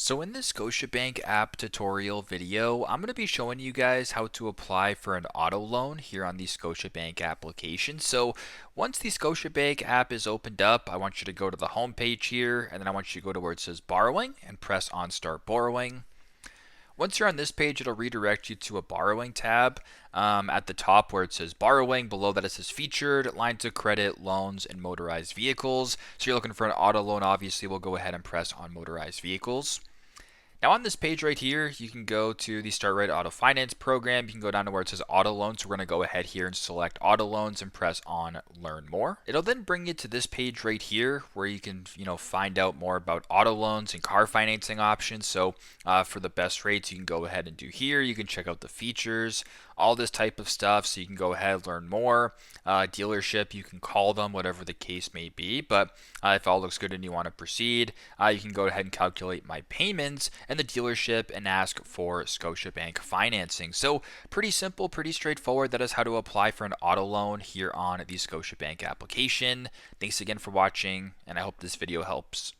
So in this Scotiabank app tutorial video, I'm going to be showing you guys how to apply for an auto loan here on the Scotiabank application. So once the Scotiabank app is opened up, I want you to go to the home page here, and then I want you to go to where it says borrowing and press on start borrowing. Once you're on this page, it'll redirect you to a borrowing tab at the top where it says borrowing. Below that, it says featured, lines of credit, loans, and motorized vehicles. So you're looking for an auto loan. Obviously, we'll go ahead and press on motorized vehicles. Now on this page right here, you can go to the Start Right Auto Finance program. You can go down to where it says Auto Loans. So we're going to go ahead here and select Auto Loans and press on Learn More. It'll then bring you to this page right here where you can, find out more about auto loans and car financing options. So for the best rates, you can go ahead and do here. You can check out the features, all this type of stuff. So you can go ahead, learn more. Dealership, you can call them, whatever the case may be. But if all looks good and you want to proceed, you can go ahead and calculate my payments and the dealership and ask for Scotiabank financing. So pretty simple, pretty straightforward. That is how to apply for an auto loan here on the Scotiabank application. Thanks again for watching, and I hope this video helps.